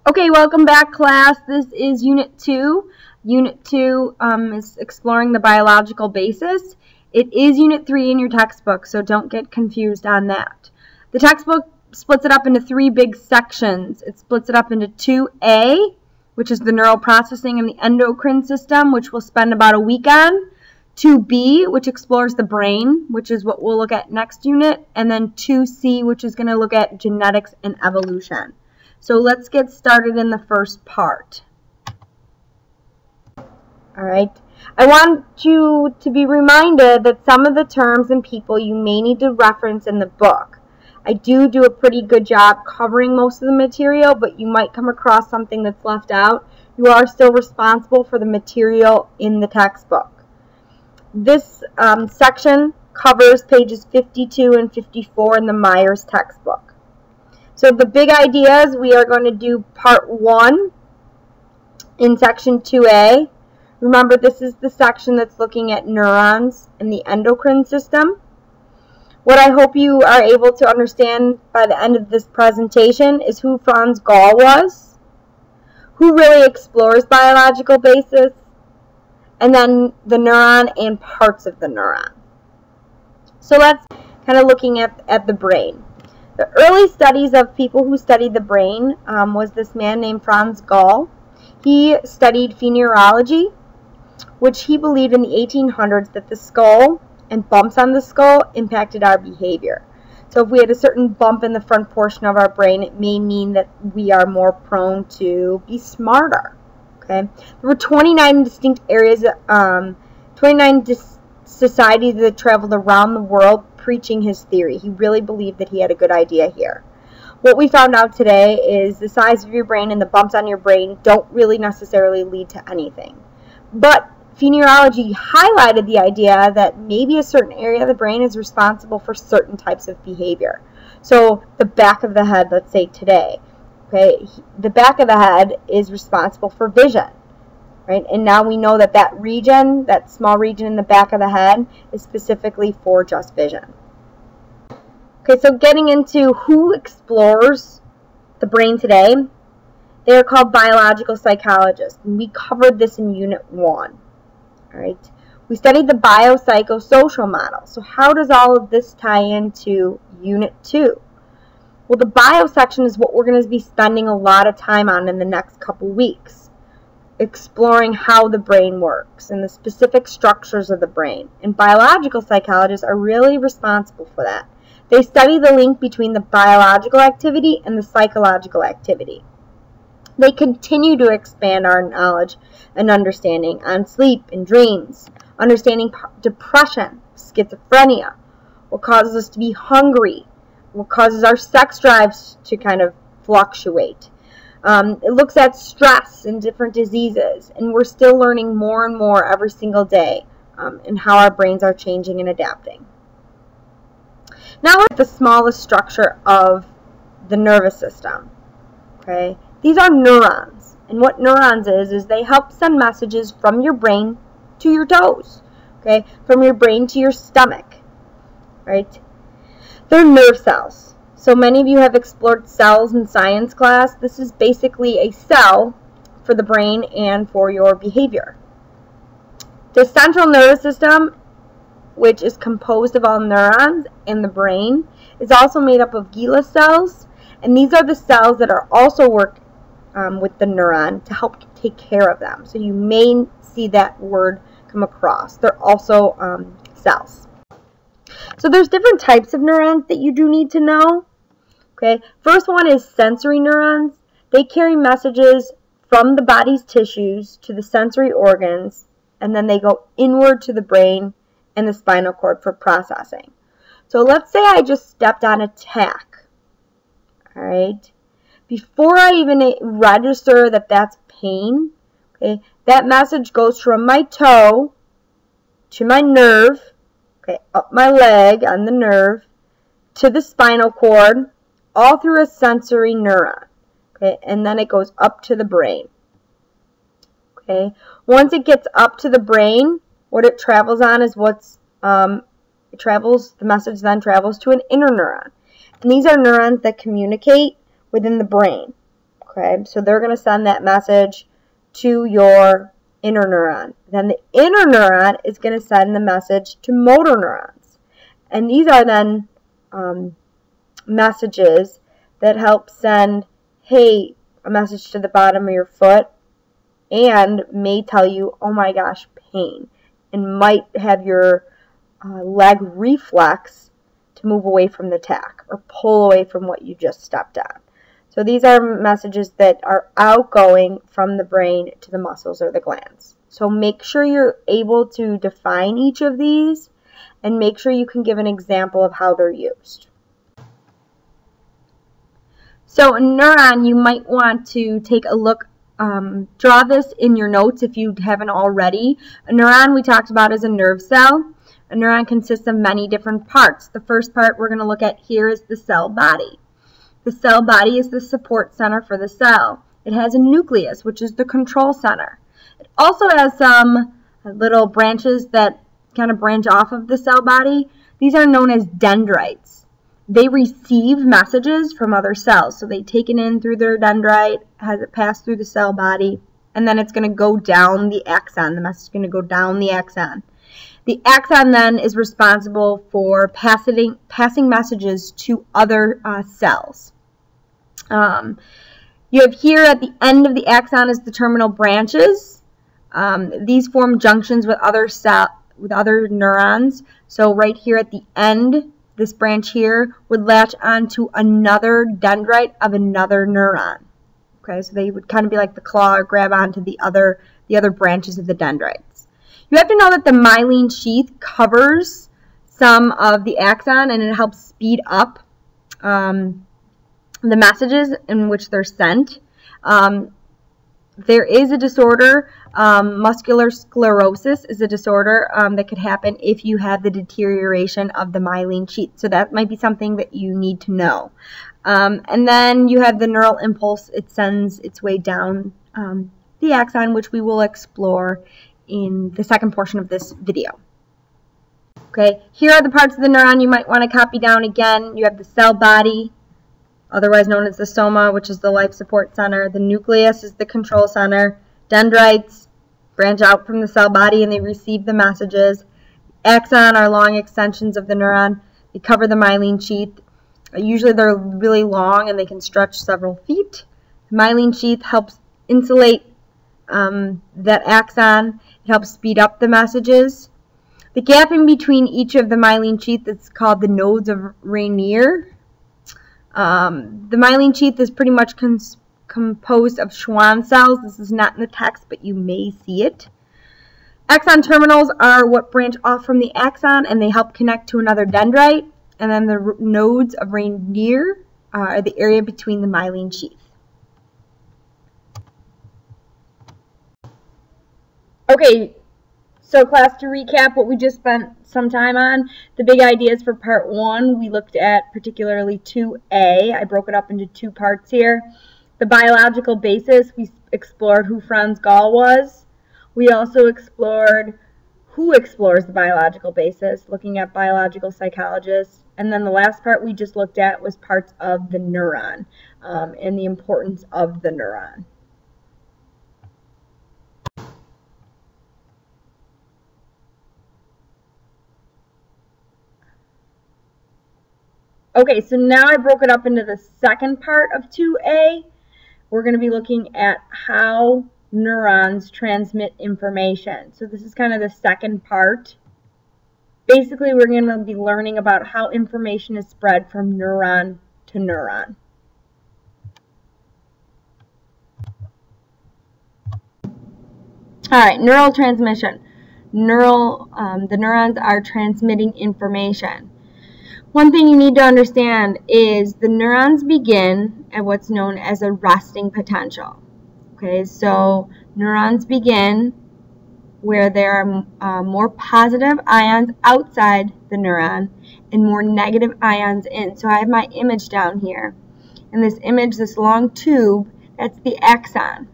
Okay, welcome back, class. This is Unit 2. Unit 2 is exploring the biological basis. It is Unit 3 in your textbook, so don't get confused on that. The textbook splits it up into 3 big sections. It splits it up into 2A, which is the neural processing and the endocrine system, which we'll spend about a week on. 2B, which explores the brain, which is what we'll look at next unit. And then 2C, which is going to look at genetics and evolution. So let's get started in the first part. Alright, I want you to be reminded that some of the terms and people you may need to reference in the book. I do a pretty good job covering most of the material, but you might come across something that's left out. You are still responsible for the material in the textbook. This section covers pages 52 and 54 in the Myers textbook. So the big ideas, we are going to do part 1 in section 2A. Remember, this is the section that's looking at neurons and the endocrine system. What I hope you are able to understand by the end of this presentation is who Franz Gall was, who really explores biological basis, and then the neuron and parts of the neuron. So let's kind of looking at the brain. The early studies of people who studied the brain was this man named Franz Gall. He studied pheneurology, which he believed in the 1800s that the skull and bumps on the skull impacted our behavior. So if we had a certain bump in the front portion of our brain, it may mean that we are more prone to be smarter. Okay? There were 29 distinct areas, 29 societies that traveled around the world preaching his theory. He really believed that he had a good idea here. What we found out today is the size of your brain and the bumps on your brain don't really necessarily lead to anything. But pheneurology highlighted the idea that maybe a certain area of the brain is responsible for certain types of behavior. So the back of the head, let's say today, okay, the back of the head is responsible for vision. Right? And now we know that that region, that small region in the back of the head, is specifically for just vision. Okay, so getting into who explores the brain today, they are called biological psychologists. And we covered this in Unit 1. All right? We studied the biopsychosocial model. So how does all of this tie into Unit 2? Well, the bio section is what we're going to be spending a lot of time on in the next couple weeks, exploring how the brain works and the specific structures of the brain. And biological psychologists are really responsible for that. They study the link between the biological activity and the psychological activity. They continue to expand our knowledge and understanding on sleep and dreams, understanding depression, schizophrenia, what causes us to be hungry, what causes our sex drives to kind of fluctuate. It looks at stress and different diseases, and we're still learning more and more every single day in how our brains are changing and adapting. Now we're at the smallest structure of the nervous system. Okay, these are neurons, and what neurons is they help send messages from your brain to your toes. Okay, from your brain to your stomach. Right? They're nerve cells. So many of you have explored cells in science class. This is basically a cell for the brain and for your behavior. The central nervous system, which is composed of all neurons in the brain, is also made up of glial cells. And these are the cells that are also work with the neuron to help take care of them. So you may see that word come across. They're also cells. So there's different types of neurons that you do need to know. Okay, first one is sensory neurons. They carry messages from the body's tissues to the sensory organs, and then they go inward to the brain and the spinal cord for processing. So let's say I just stepped on a tack. All right, before I even register that that's pain, okay, that message goes from my toe to my nerve, okay, up my leg on the nerve, to the spinal cord, all through a sensory neuron, okay, and then it goes up to the brain. Okay, once it gets up to the brain, what it travels on is the message then travels to an inner neuron. And these are neurons that communicate within the brain. Okay, so they're going to send that message to your inner neuron. Then the inner neuron is going to send the message to motor neurons. And these are then messages that help send, hey, a message to the bottom of your foot, and may tell you, oh my gosh, pain, and might have your leg reflex to move away from the tack or pull away from what you just stepped on. So these are messages that are outgoing from the brain to the muscles or the glands. So make sure you're able to define each of these and make sure you can give an example of how they're used. So a neuron, you might want to take a look, draw this in your notes if you haven't already. A neuron we talked about is a nerve cell. A neuron consists of many different parts. The first part we're going to look at here is the cell body. The cell body is the support center for the cell. It has a nucleus, which is the control center. It also has some little branches that kind of branch off of the cell body. These are known as dendrites. They receive messages from other cells. So they take it in through their dendrite, has it pass through the cell body, and then it's going to go down the axon. The message is going to go down the axon. The axon then is responsible for passing messages to other cells. You have here at the end of the axon is the terminal branches. These form junctions with other neurons. So right here at the end, this branch here would latch onto another dendrite of another neuron. Okay, so they would kind of be like the claw or grab onto the other branches of the dendrites. You have to know that the myelin sheath covers some of the axon and it helps speed up the messages in which they're sent. There is a disorder, muscular sclerosis is a disorder that could happen if you have the deterioration of the myelin sheath. So that might be something that you need to know. And then you have the neural impulse. It sends its way down the axon, which we will explore in the second portion of this video. Okay, here are the parts of the neuron you might want to copy down again. You have the cell body, otherwise known as the soma, which is the life support center. The nucleus is the control center. Dendrites branch out from the cell body and they receive the messages. Axon are long extensions of the neuron. They cover the myelin sheath. Usually they're really long and they can stretch several feet. The myelin sheath helps insulate that axon. It helps speed up the messages. The gap in between each of the myelin sheath is called the nodes of Rainier. The myelin sheath is pretty much composed of Schwann cells. This is not in the text, but you may see it. Axon terminals are what branch off from the axon, and they help connect to another dendrite. And then the nodes of Rainier are the area between the myelin sheath. Okay, so class, to recap what we just spent some time on, the big ideas for part 1, we looked at particularly 2A. I broke it up into 2 parts here. The biological basis, we explored who Franz Gall was. We also explored who explores the biological basis, looking at biological psychologists. And then the last part we just looked at was parts of the neuron and the importance of the neuron. Okay, so now I broke it up into the second part of 2A. We're going to be looking at how neurons transmit information. So this is kind of the second part. Basically, we're going to be learning about how information is spread from neuron to neuron. All right, neural transmission. The neurons are transmitting information. One thing you need to understand is the neurons begin at what's known as a resting potential. Okay, so neurons begin where there are more positive ions outside the neuron and more negative ions in. So I have my image down here. And this image, this long tube, that's the axon.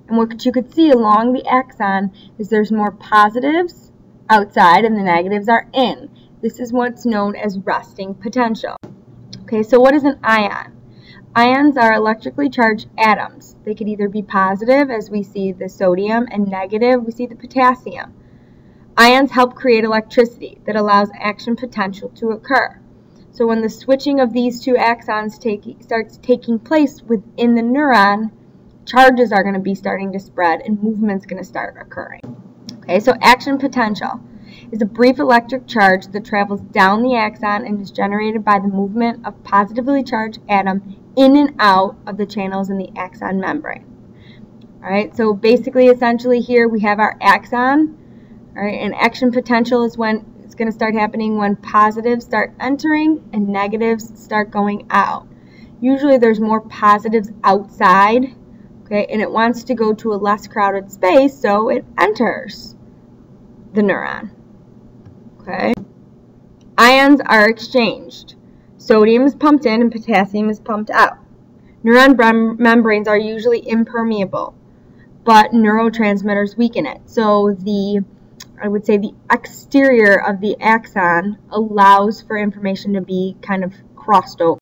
And what you could see along the axon is there's more positives outside and the negatives are in. This is what's known as resting potential. Okay, so what is an ion? Ions are electrically charged atoms. They could either be positive, as we see the sodium, and negative, we see the potassium. Ions help create electricity that allows action potential to occur. So when the switching of these two axons starts taking place within the neuron, charges are going to be starting to spread and movement's going to start occurring. Okay, so action potential is a brief electric charge that travels down the axon and is generated by the movement of positively charged atom in and out of the channels in the axon membrane. All right, so basically, essentially here we have our axon. All right, and action potential is when it's going to start happening when positives start entering and negatives start going out. Usually there's more positives outside, okay, and it wants to go to a less crowded space, so it enters the neuron. Okay. Ions are exchanged. Sodium is pumped in and potassium is pumped out. Neuron membranes are usually impermeable, but neurotransmitters weaken it. So I would say the exterior of the axon allows for information to be kind of crossed over.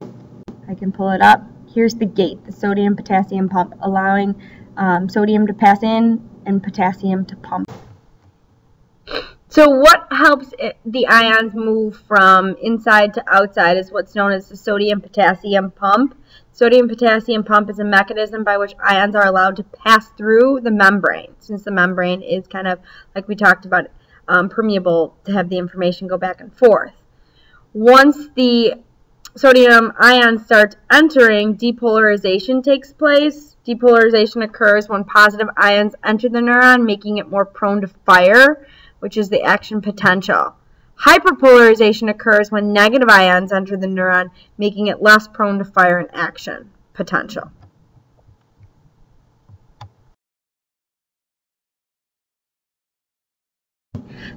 I can pull it up. Here's the gate, the sodium-potassium pump, allowing sodium to pass in and potassium to pump. So what helps the ions move from inside to outside is what's known as the sodium-potassium pump. Sodium-potassium pump is a mechanism by which ions are allowed to pass through the membrane, since the membrane is kind of, like we talked about, permeable to have the information go back and forth. Once the sodium ion starts entering, depolarization takes place. Depolarization occurs when positive ions enter the neuron, making it more prone to fire, which is the action potential. Hyperpolarization occurs when negative ions enter the neuron, making it less prone to fire and action potential.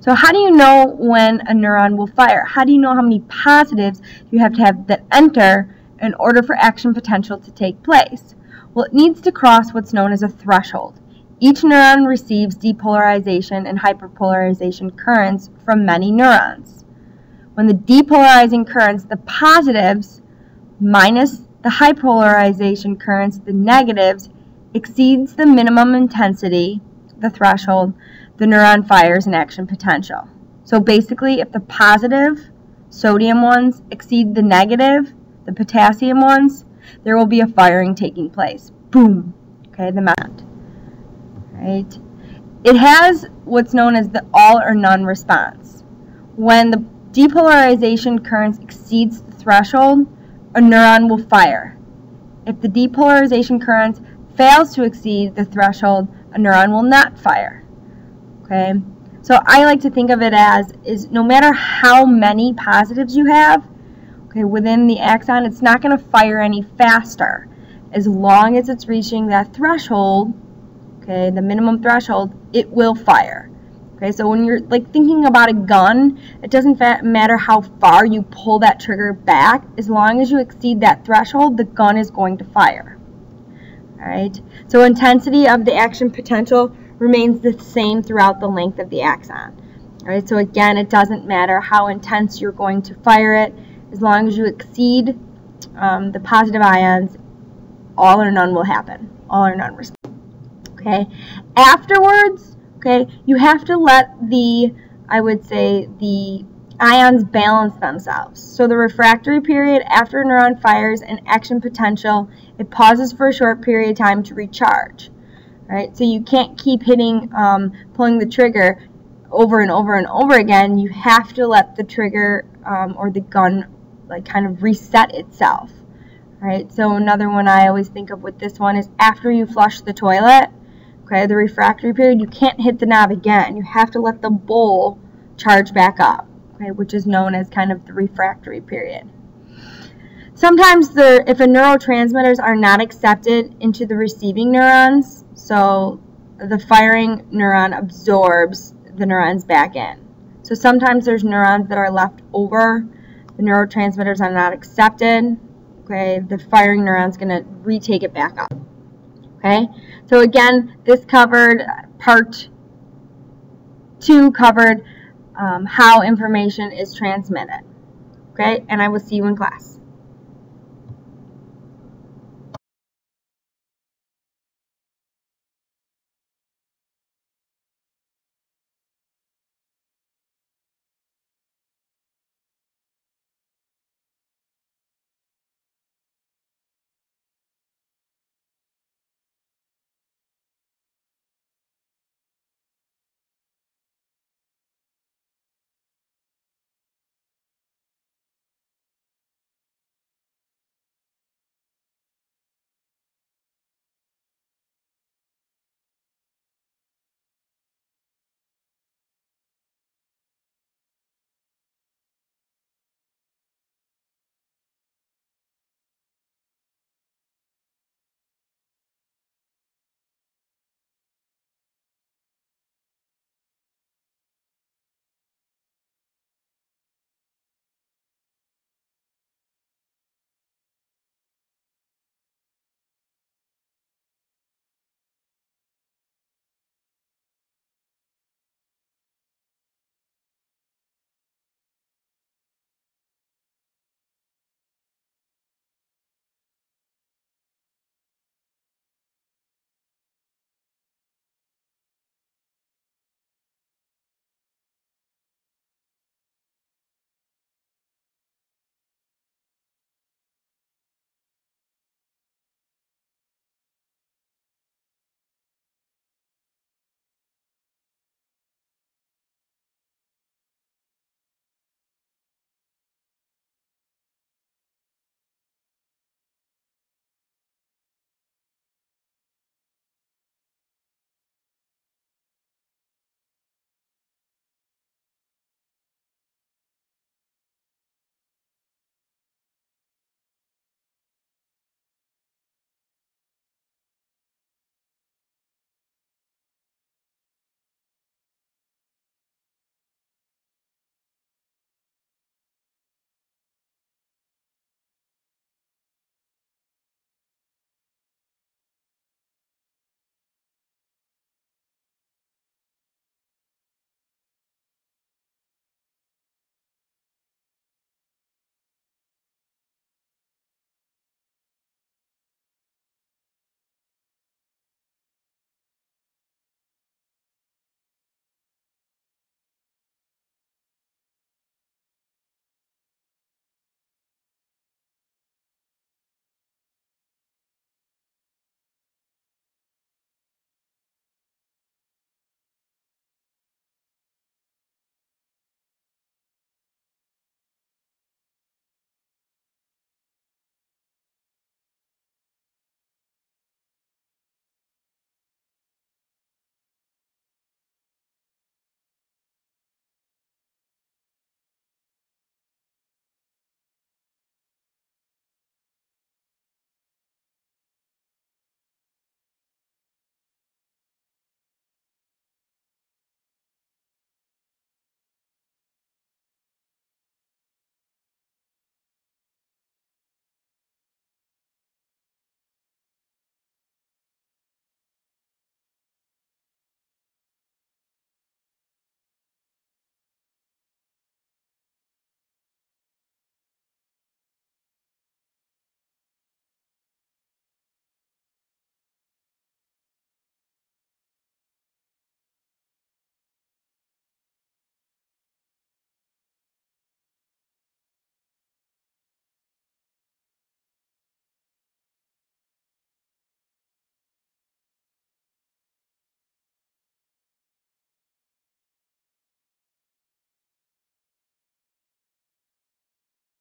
So how do you know when a neuron will fire? How do you know how many positives you have to have that enter in order for action potential to take place? Well, it needs to cross what's known as a threshold. Each neuron receives depolarization and hyperpolarization currents from many neurons. When the depolarizing currents, the positives, minus the hyperpolarization currents, the negatives, exceeds the minimum intensity, the threshold, the neuron fires an action potential. So basically, if the positive sodium ones exceed the negative, the potassium ones, there will be a firing taking place. Boom. Okay, the amount. Right? It has what's known as the all or none response. When the depolarization currents exceeds the threshold, a neuron will fire. If the depolarization currents fails to exceed the threshold, a neuron will not fire. Okay? So I like to think of it as no matter how many positives you have, okay, within the axon, it's not going to fire any faster as long as it's reaching that threshold. Okay, the minimum threshold, it will fire. Okay, so when you're like thinking about a gun, it doesn't matter how far you pull that trigger back. As long as you exceed that threshold, the gun is going to fire. All right, so intensity of the action potential remains the same throughout the length of the axon. All right, so again, it doesn't matter how intense you're going to fire it. As long as you exceed the positive ions, all or none will happen. All or none response. Okay, afterwards, okay, you have to let the ions balance themselves. So the refractory period after a neuron fires an action potential, it pauses for a short period of time to recharge. All right, so you can't keep hitting, pulling the trigger over and over and over again. You have to let the trigger or the gun like kind of reset itself. All right, so another one I always think of with this one is after you flush the toilet. Okay, the refractory period, you can't hit the knob again. You have to let the bowl charge back up, okay, which is known as kind of the refractory period. Sometimes if a neurotransmitters are not accepted into the receiving neurons, so the firing neuron absorbs the neurons back in. So sometimes there's neurons that are left over. The neurotransmitters are not accepted. Okay, the firing neuron's going to retake it back up. Okay, so again, this covered part 2 covered how information is transmitted. Okay, and I will see you in class.